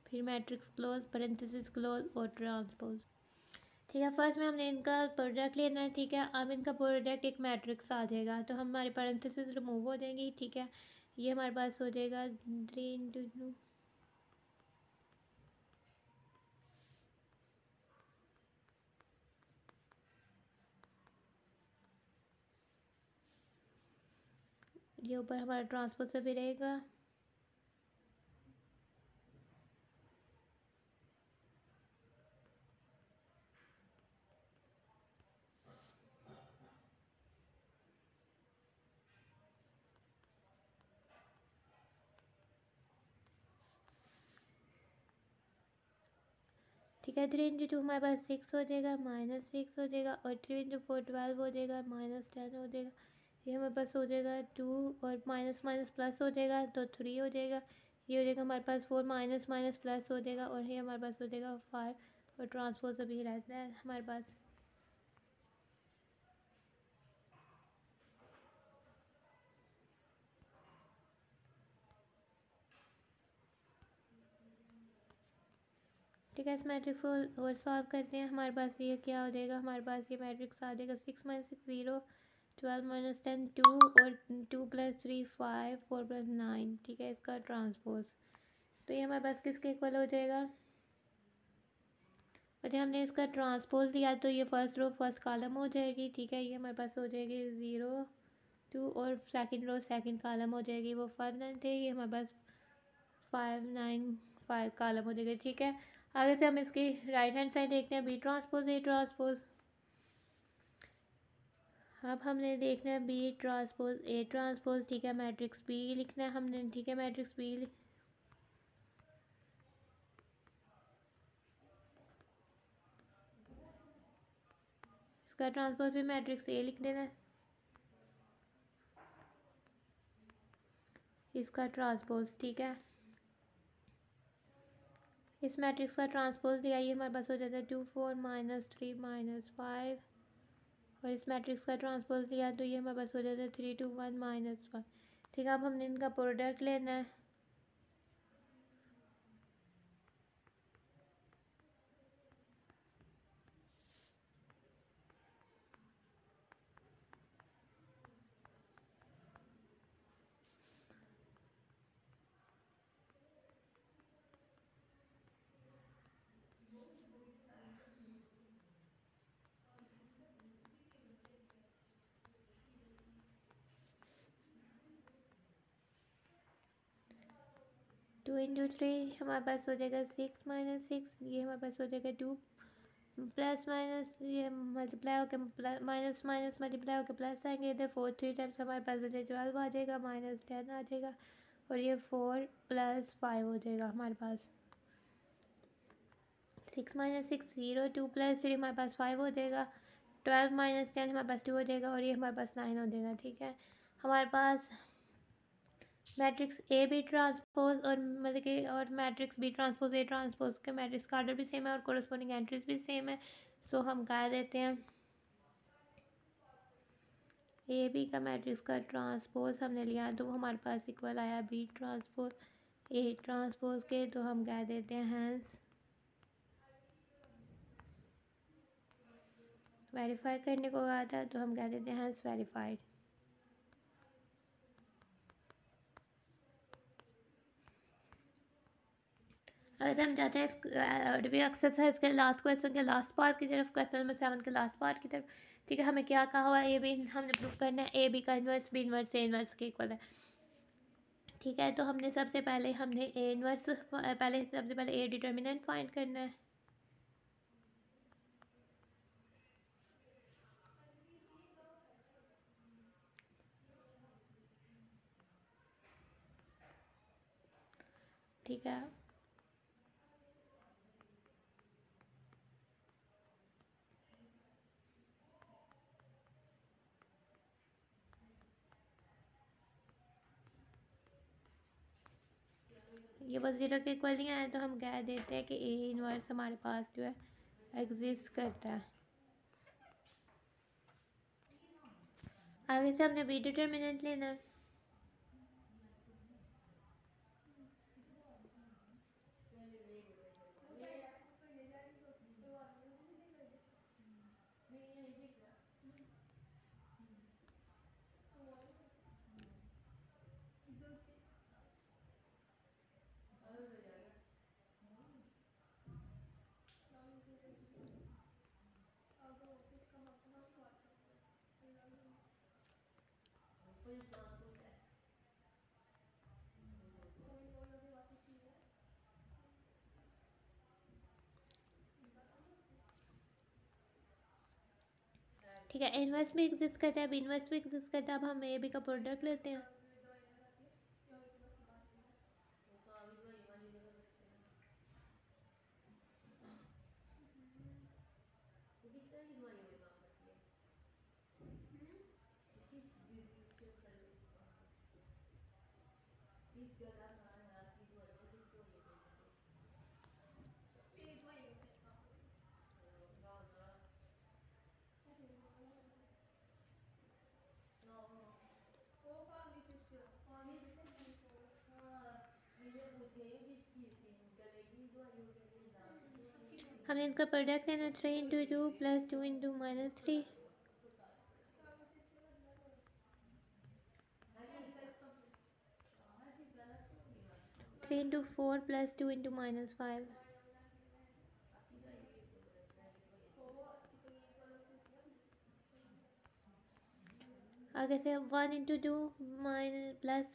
फिर मैट्रिक्स क्लोज पैरेंथेसिस क्लोज और ट्रांसपोज, ठीक है। फर्स्ट में हमने इनका प्रोडक्ट लेना है, ठीक है। अब इनका प्रोडक्ट एक मैट्रिक्स आ जाएगा, तो हमारी पैरेंथेसिस रिमूव हो जाएंगी, ठीक है। ये हमारे पास हो जाएगा 3 × 2, ये ऊपर हमारा ट्रांसपोज से भी रहेगा, ठीक है। 3 × 2 हमारे पास 6 हो जाएगा, -6 हो जाएगा, और 3 × 4 12 हो जाएगा, -10 हो जाएगा। ये हमारे पास हो जाएगा 2 और माइनस माइनस प्लस हो जाएगा, तो 3 हो जाएगा। ये हो जाएगा हमारे पास 4 माइनस माइनस प्लस हो जाएगा, और ये हमारे पास हो जाएगा 5 और ट्रांसपोज अभी रहता है हमारे पास। ठीक है, इस मैट्रिक्स को और सॉल्व करते हैं। हमारे पास ये क्या हो जाएगा, हमारे पास ये मैट्रिक्स आ जाएगा 6 - 6 0, 12 - 10 2, और 2 + 3 5, 4 + 9। ठीक है, इसका ट्रांसपोज तो ये हमारे पास किसके इक्वल हो जाएगा। और जब हमने इसका ट्रांसपोज दिया तो ये फर्स्ट रो फर्स्ट कॉलम हो जाएगी। ठीक है, ये हमारे पास हो जाएगी 0 2, और सेकंड रो सेकंड कॉलम हो जाएगी, वो 5 9 थे, ये हमारे पास 5 9 5 कॉलम हो जाएगा। ठीक है, आगे से हम इसकी राइट हैंड साइड देखते हैं, बी ट्रांसपोज ए ट्रांसपोज। अब हमने देखना है बी ट्रांसपोज ए ट्रांसपोज। ठीक है, मैट्रिक्स बी लिखना है हमने। ठीक है, मैट्रिक्स बी इसका ट्रांसपोज भी मैट्रिक्स ए लिख देना है, इसका ट्रांसपोज। ठीक है, इस मैट्रिक्स का ट्रांसपोज दिया, ये हमारे पास हो जाता है 2 4 -3 -5, और इस मैट्रिक्स का ट्रांसपोज दिया तो ये हमारे पास हो जाता है 3 2 1 -1। ठीक है, अब हमने इनका प्रोडक्ट लेना है। टू इंटू थ्री हमारे पास हो जाएगा 6 - 6, ये हमारे पास हो जाएगा 2 प्लस माइनस, ये मल्टीप्लाई होकर माइनस माइनस मल्टीप्लाई होकर प्लस आएंगे इधर। 4 3 टाइम्स हमारे पास बचे 12 आ जाएगा, -10 आ जाएगा, और ये 4 + 5 हो जाएगा हमारे पास। 6 - 6 0, 2 + 3 हमारे पास 5 हो जाएगा, 12 - 10 हमारे पास 2 हो जाएगा, और ये हमारे पास 9 हो जाएगा। ठीक है, हमारे पास मैट्रिक्स ए बी ट्रांसपोज और मतलब कि और matrix B transpose A transpose के मैट्रिक्स का ऑर्डर भी सेम है और कोरस्पॉन्डिंग एंट्रीज भी सेम है। सो हम कह देते हैं ए बी का मैट्रिक्स का ट्रांसपोज हमने लिया तो वो हमारे पास इक्वल आया बी ट्रांसपोज ए ट्रांसपोज के, तो हम कह देते हैं हैंस वेरीफाई करने को कहा था, तो हम कह देते हैं हैंस वेरीफाइड। अगर हम जाते हैं रिव्यू एक्सरसाइज के लास्ट क्वेश्चन के लास्ट पार्ट की तरफ, क्वेश्चन नंबर 7 के लास्ट पार्ट की तरफ। ठीक है, हमें क्या कहा हुआ है, ए बी हमने प्रूव करना है ए बी का inverse B inverse A inverse के इक्वल है। ठीक है, तो हमने सबसे पहले हमने ए इन्वर्स सबसे पहले ए डिटर्मिनेंट फाइंड करना है। ठीक है, ये बस जीरो के इक्वल नहीं आया तो हम कह देते हैं कि ए इन्वर्स हमारे पास जो है एग्जिस्ट करता है। आगे से हमने बी डिटर्मिनेंट लेना है। ठीक है, इन्वर्स भी एग्जिस्ट करता है, बी इन्वर्स भी एग्जिस्ट करता है। अब हम ए बी का प्रोडक्ट लेते हैं। हमने इनका प्रोडक्ट लेना 3 × 2 + 2 × -3 3 × 4 + 2 × -5 आगे से 1 × 2 प्लस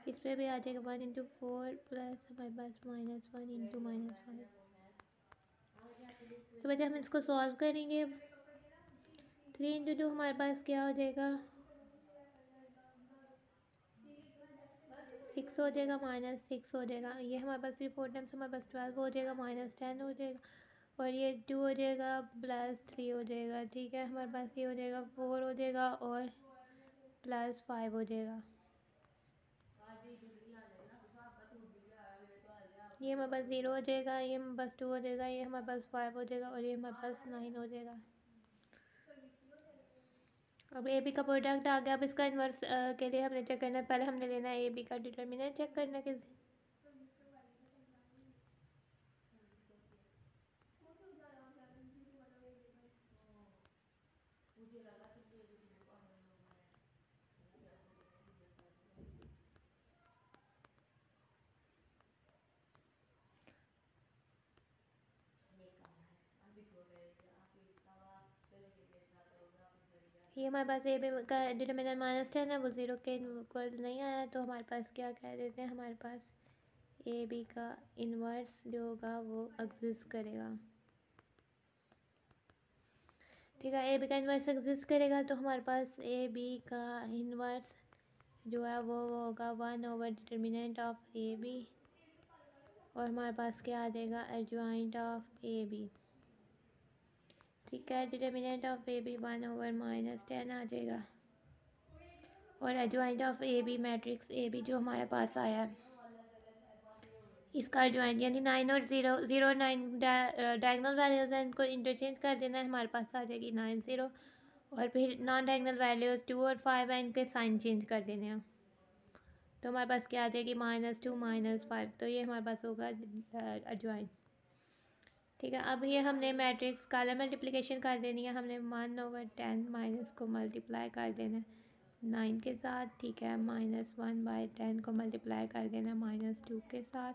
इस पे भी आ जाएगा 1 × 4 प्लस हमारे पास -1 × -5। तो बच्चे हम इसको सॉल्व करेंगे। 3 × 2 हमारे पास क्या हो जाएगा 6 हो जाएगा -6 हो जाएगा। ये हमारे पास 3 4 टाइम्स हमारे पास 12 हो जाएगा -10 हो जाएगा और ये 2 हो जाएगा +3 हो जाएगा। ठीक है, हमारे पास ये हो जाएगा 4 हो जाएगा और +5 हो जाएगा। ये हमारे पास 0 हो जाएगा, ये हमारे पास 2 हो जाएगा, ये हमारे पास 5 हो जाएगा और ये हमारे पास 9 हो जाएगा। अब ए बी का प्रोडक्ट आ गया। अब इसका इन्वर्स के लिए हमने चेक करना है, पहले हमने लेना है ए बी का डिटर्मिनेंट चेक करना है। ये हमारे पास ए बी का डिटर्मिनेंट -10 है, वो 0 के इक्वल नहीं आया, तो हमारे पास क्या कह देते हैं, हमारे पास ए बी का इन्वर्स जो होगा वो एग्जिस्ट करेगा। ठीक है, ए बी का इन्वर्स एग्जिस्ट करेगा तो हमारे पास ए बी का इन्वर्स जो है वो होगा 1/डिटर्मिनेंट ऑफ ए बी और हमारे पास क्या आ जाएगा एडजॉइंट ऑफ ए बी। ठीक है, डिटर्मिनेंट ऑफ ए बी 1/-10 आ जाएगा और adjoint of A B matrix A B जो हमारे पास आया है इसका एडजॉइंट यानी 9 और 0 0 9 डायगोनल वैल्यूज हैं, इनको इंटरचेंज कर देना है, हमारे पास आ जाएगी 9 0 और फिर नॉन डायगोनल वैल्यूज 2 और 5 हैं, इनके साइन चेंज कर देने हैं तो हमारे पास क्या आ जाएगी -2 -5। तो ये हमारे पास होगा एडजॉइंट। ठीक है, अब ये हमने मैट्रिक्स कॉलम मल्टीप्लिकेशन कर देनी है। हमने 1/10 माइनस को मल्टीप्लाई कर देना है 9 के साथ। ठीक है, -1/10 को मल्टीप्लाई कर देना है -2 के साथ,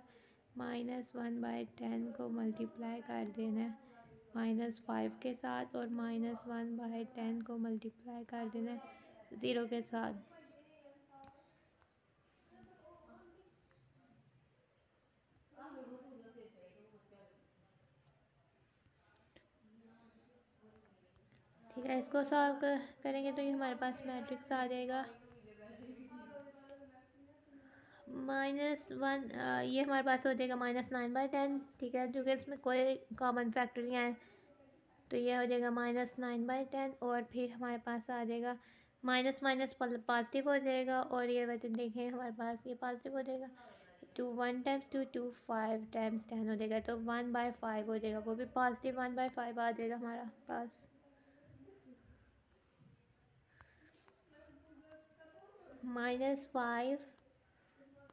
-1/10 को मल्टीप्लाई कर देना है -5 के साथ और -1/10 को मल्टीप्लाई कर देना है 0 के साथ। ठीक है, इसको सॉल्व करेंगे तो ये हमारे पास मैट्रिक्स आ जाएगा -1 ये हमारे पास हो जाएगा -9/10। ठीक है, क्योंकि इसमें कोई कॉमन फैक्टर नहीं है तो ये हो जाएगा -9/10 और फिर हमारे पास आ जाएगा माइनस माइनस पॉजिटिव हो जाएगा और ये वजह देखें हमारे पास ये पॉजिटिव हो जाएगा 2 1 टाइम्स 2 2 5 टाइम्स 10 हो जाएगा तो 1/5 हो जाएगा, वो भी पॉजिटिव 1/5 आ जाएगा हमारा पास। -5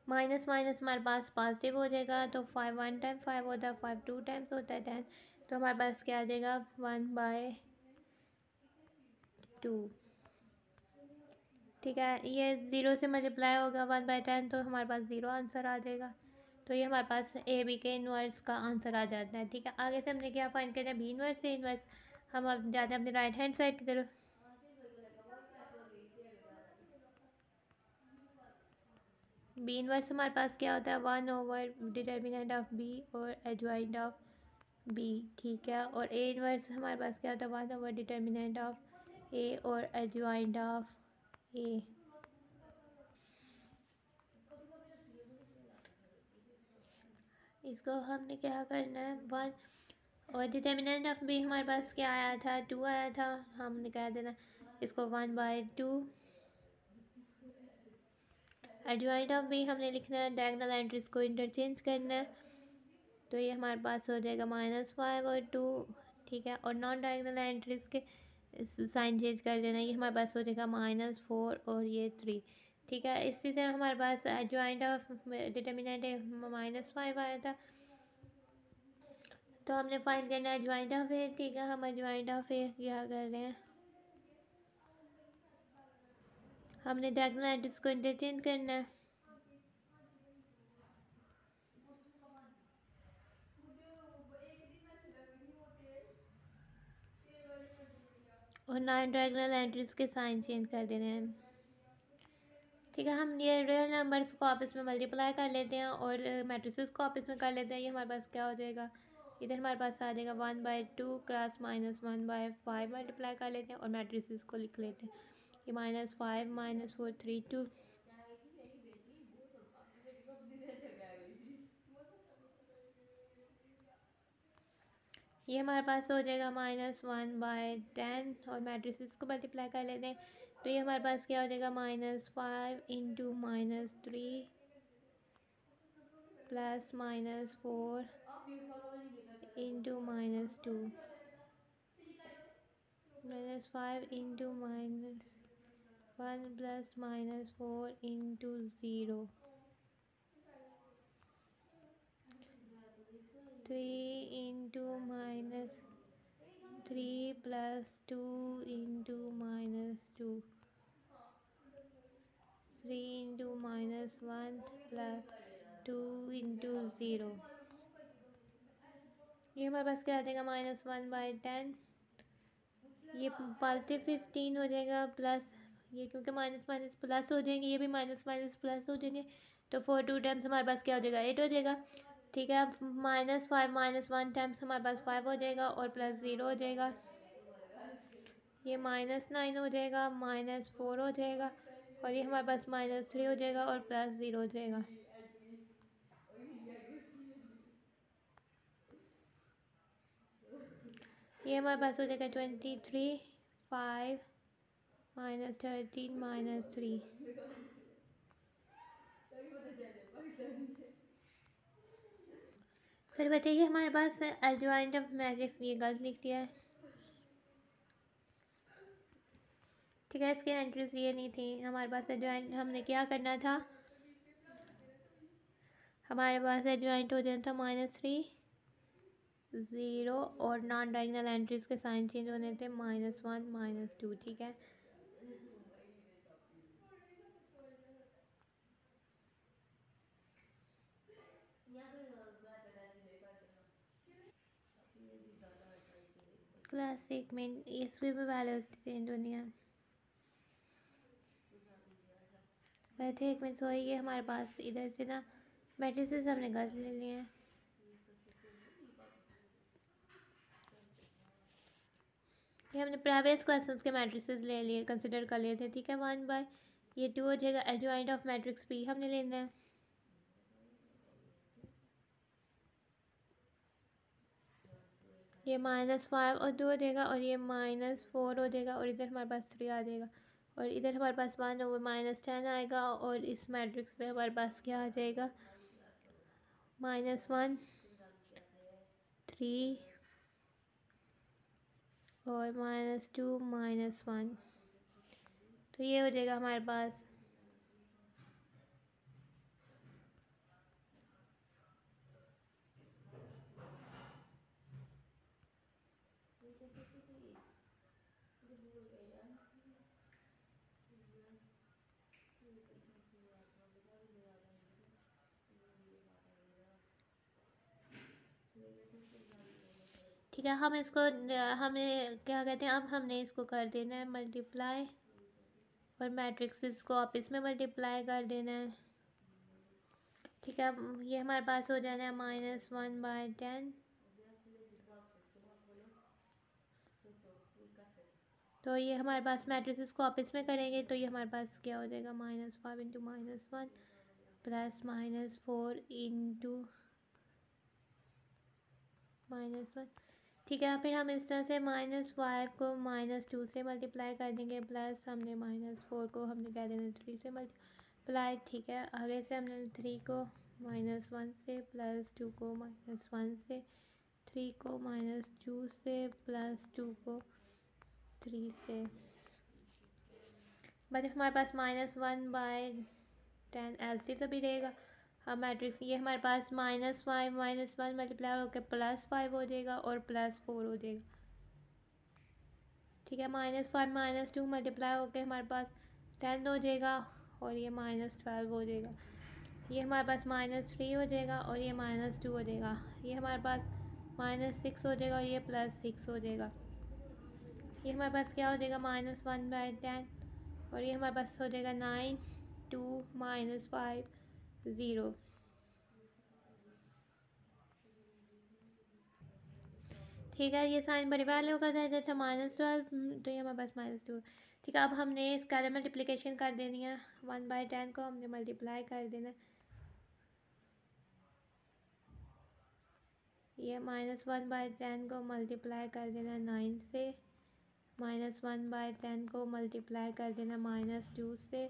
माइनस माइनस हमारे पास पॉजिटिव हो जाएगा तो 5 1 टाइम 5 होता है, 5 2 टाइम्स होता है 10 तो हमारे पास क्या आ जाएगा 1/2। ठीक है, ये 0 से मल्टीप्लाई होगा 1/10 तो हमारे पास 0 आंसर आ जाएगा। तो ये हमारे पास ए बी के इन्वर्स का आंसर आ जाता है। ठीक है, आगे से हमने क्या फाइंड करना है बी इन्वर्स से इन्वर्स। हम अब जाते हैं अपने राइट हैंड साइड की तरफ। बी इन्वर्स हमारे पास क्या होता है 1/डिटर्मिनेंट ऑफ बी और एडजॉइंट ऑफ बी। ठीक है, और ए इन्वर्स हमारे पास क्या होता है 1/डिटर्मिनेंट ऑफ ए और एडजॉइंट ऑफ ए। इसको हमने क्या करना है 1 और डिटर्मिनेंट ऑफ बी हमारे पास क्या आया था 2 आया था, हमने कह देना इसको 1/2। एडजॉइंट ऑफ बी हमने लिखना है डायगोनल एंट्रीज को इंटरचेंज करना है तो ये हमारे पास हो जाएगा -5 और 2। ठीक है, और नॉन डायगोनल एंट्रीज के साइन चेंज कर देना, ये हमारे पास हो जाएगा -4 और ये 3। ठीक है, इसी तरह हमारे पास एडजॉइंट ऑफ डिटर्मिनेंट -5 आया था, तो हमने फाइंड करना है एडजॉइंट ऑफ ए। ठीक है, हम एडजॉइंट ऑफ ए क्या कर रहे हैं, हमने डायगोनल एंट्रीज को इंटरचेंज करना है। और 9 डायगोनल एंट्रीज के साइन चेंज कर देने हैं। ठीक है, हम ये रियल नंबर्स को आपस में मल्टीप्लाई कर लेते हैं और मैट्रिसेस को आपस में कर लेते हैं। ये हमारे पास क्या हो जाएगा, इधर हमारे पास आ जाएगा 1/2 क्रॉस -1/5 मल्टीप्लाई कर लेते हैं और मैट्रिसेस को लिख लेते हैं। ये -5 -4 3 2। ये हमारे पास हो जाएगा -1/10 और मैट्रिसेस को मल्टीप्लाई कर लेते हैं, तो ये हमारे पास क्या हो जाएगा -5 into -3 plus -4 into -2 -5 into -1 plus -4 into 0 3 into -3 plus 2 into -2 3 into -1 plus 2 into 0। ये हमारे पास क्या आ जाएगा -1/10। ये पॉजिटिव 15 हो जाएगा प्लस, ये क्योंकि माइनस माइनस प्लस हो जाएंगे, ये भी माइनस माइनस प्लस हो जाएंगे, तो 4 2 टाइम्स हमारे पास क्या हो जाएगा 8 हो जाएगा। ठीक है, अब -5 -1 टाइम्स हमारे पास 5 हो जाएगा और प्लस 0 हो जाएगा। ये -9 हो जाएगा, -4 हो जाएगा और ये हमारे पास -3 हो जाएगा और प्लस 0 हो जाएगा। ये हमारे पास हो जाएगा 23 5 -13 -3। फिर बताइए हमारे पास एडजॉइंट ऑफ मैट्रिक्स, ये गलत लिख दिया है। ठीक है, इसकी एंट्रीज ये नहीं थी हमारे पास। एडजॉइंट हमने क्या करना था, हमारे पास एडजॉइंट हो जाना था -3 0 और नॉन डायगोनल एंट्रीज के साइन चेंज होने थे -1 -2। ठीक है, क्लास 1 में इसमें भी वैल्यूज चेंज होनी है। वैसे एक मिनट सोई, ये हमारे पास इधर से ना मैट्रिसेस हमने गलत ले लिए हैं। ये हमने प्रीवियस क्वेश्चंस के मैट्रिसेस ले लिए, कंसिडर कर लिए थे। ठीक है, 1 बाय ये 2 हो जाएगा, एडजॉइंट ऑफ मैट्रिक्स पी हमने लेना है। ये -5 और 2 हो जाएगा और ये -4 हो जाएगा और इधर हमारे पास 3 आ जाएगा और इधर हमारे पास 1 over -10 आएगा और इस मैट्रिक्स में हमारे पास क्या आ जाएगा -1 3 और -2 -1। तो ये हो जाएगा हमारे पास ठीक है। हम इसको हमें क्या कहते हैं, अब हमने इसको कर देना है मल्टीप्लाई और मैट्रिक्स को आप इसमें मल्टीप्लाई कर देना है। ठीक है, अब ये हमारे पास हो जाना है -1/10। तो ये हमारे पास मैट्रिसेस को आप इसमें करेंगे तो ये हमारे पास क्या हो जाएगा -5 इंटू -1 प्लस -4 इंटू -1। ठीक है, फिर हम इस तरह से -5 को -2 से मल्टीप्लाई कर देंगे प्लस हमने -4 को हमने कह देना 3 से मल्टीप्लाई। ठीक है, आगे से हमने 3 को -1 से प्लस 2 को -1 से 3 को -2 से प्लस 2 को 3 से। बट हमारे पास -1/10 LC तो भी रहेगा। हम मैट्रिक्स ये हमारे पास -5 -1 मल्टीप्लाई होकर +5 हो जाएगा और +4 हो जाएगा। ठीक है, -5 -2 मल्टीप्लाई होकर हमारे पास 10 हो जाएगा और ये -12 हो जाएगा। ये हमारे पास -3 हो जाएगा और ये -2 हो जाएगा। ये हमारे पास -6 हो जाएगा और ये +6 हो जाएगा। ये हमारे पास क्या हो जाएगा -1/10 और ये हमारे पास हो जाएगा 9 2 -5 0। ठीक है, ये साइन बड़ी वैल्यू का था जैसे -12, तो ये हमारे पास -2। ठीक है, अब हमने इसका मल्टीप्लिकेशन कर देनी है। 1/10 को हमने मल्टीप्लाई कर देना। ये -1/10 को मल्टीप्लाई कर देना 9 से, -1/10 को मल्टीप्लाई कर देना -2 से,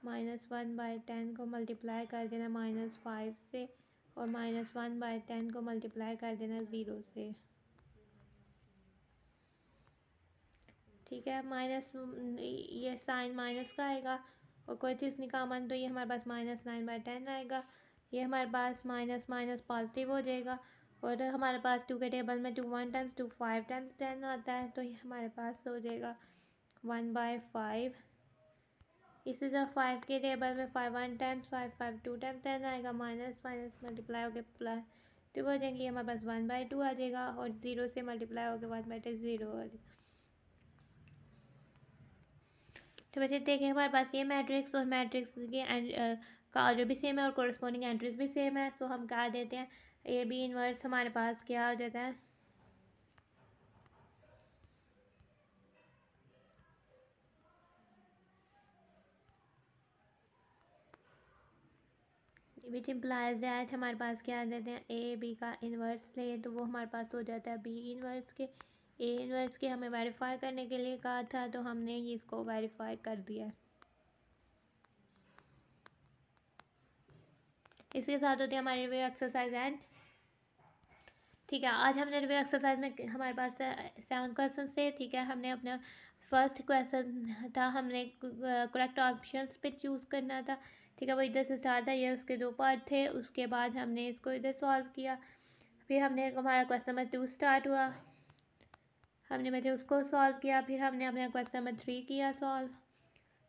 -1/10 को मल्टीप्लाई कर देना -5 से और -1/10 को मल्टीप्लाई कर देना 0 से। ठीक है, माइनस ये साइन माइनस का आएगा और कोई चीज़ नहीं कॉमन, तो ये हमारे पास -9/10 आएगा। ये हमारे पास माइनस माइनस पॉजिटिव हो जाएगा और हमारे पास 2 के टेबल में 2 1 टाइम्स 2 5 टाइम्स 10 आता है, तो ये हमारे पास हो जाएगा 1/5। इसी तरह 5 के टेबल में 5 1 टाइम्स 5 5 2 टाइम्स 10 आएगा, माइनस माइनस मल्टीप्लाई होकर +2 हो जाएंगे। ये हमारे पास 1/2 आ जाएगा और 0 से मल्टीप्लाई होकर 1/2 0 आ जाएगा। तो बच्चे देखें हमारे पास ये मैट्रिक्स और मैट्रिक्स के का जो भी सेम है और कोरस्पॉन्डिंग एंट्रीज भी सेम है, तो हम क्या देते हैं ए बी इनवर्स हमारे पास क्या हो जाता है विच इम्प्लाइज दैट हमारे पास क्या देते हैं ए बी का इन्वर्स ले, तो वो हमारे पास हो जाता है बी इन्वर्स के। ए इन्वर्स के हमें वेरीफाई करने के लिए कहा था, तो हमने इसको वेरीफाई कर दिया है। इसके साथ होती है हमारी रिव्यू एक्सरसाइज एंड। ठीक है, आज हमने रिव्यू एक्सरसाइज में हमारे पास 7 क्वेश्चन थे। ठीक है, हमने अपना फर्स्ट क्वेश्चन था, हमने करेक्ट ऑप्शंस पे चूज़ करना था। ठीक है, वो इधर से स्टार्ट था, ये उसके 2 पार्ट थे। उसके बाद हमने इसको इधर सॉल्व किया, फिर हमने हमारा क्वेश्चन नंबर 2 स्टार्ट हुआ, हमने मतलब उसको सॉल्व किया, फिर हमने अपना क्वेश्चन नंबर 3 किया सॉल्व।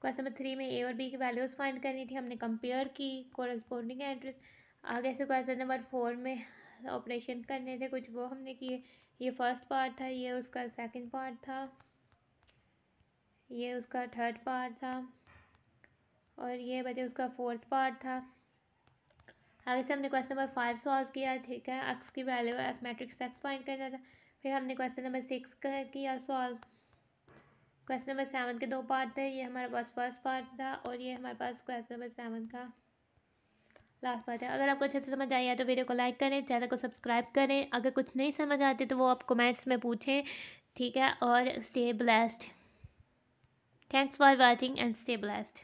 क्वेश्चन नंबर 3 में ए और बी की वैल्यूज़ फाइंड करनी थी, हमने कंपेयर की कोरस्पोंडिंग एंट्रीज। आगे से क्वेश्चन नंबर 4 में ऑपरेशन करने थे कुछ, वो हमने किए। ये फर्स्ट पार्ट था, ये उसका सेकंड पार्ट था, ये उसका थर्ड पार्ट था और ये बचे उसका फोर्थ पार्ट था। आगे से हमने क्वेश्चन नंबर 5 सॉल्व किया। ठीक है, एक्स की वैल्यू मैट्रिक्स एक्स फाइंड करना था। फिर हमने क्वेश्चन नंबर 6 किया सॉल्व। क्वेश्चन नंबर 7 के 2 पार्ट थे, ये हमारे पास फर्स्ट पार्ट था और ये हमारे पास क्वेश्चन नंबर 7 का लास्ट पार्ट है। अगर आपको अच्छे से समझ आई है तो वीडियो को लाइक करें, चैनल को सब्सक्राइब करें। अगर कुछ नहीं समझ आती तो वो आप कमेंट्स में पूछें। ठीक है, और stay blessed. Thanks for watching and stay blessed.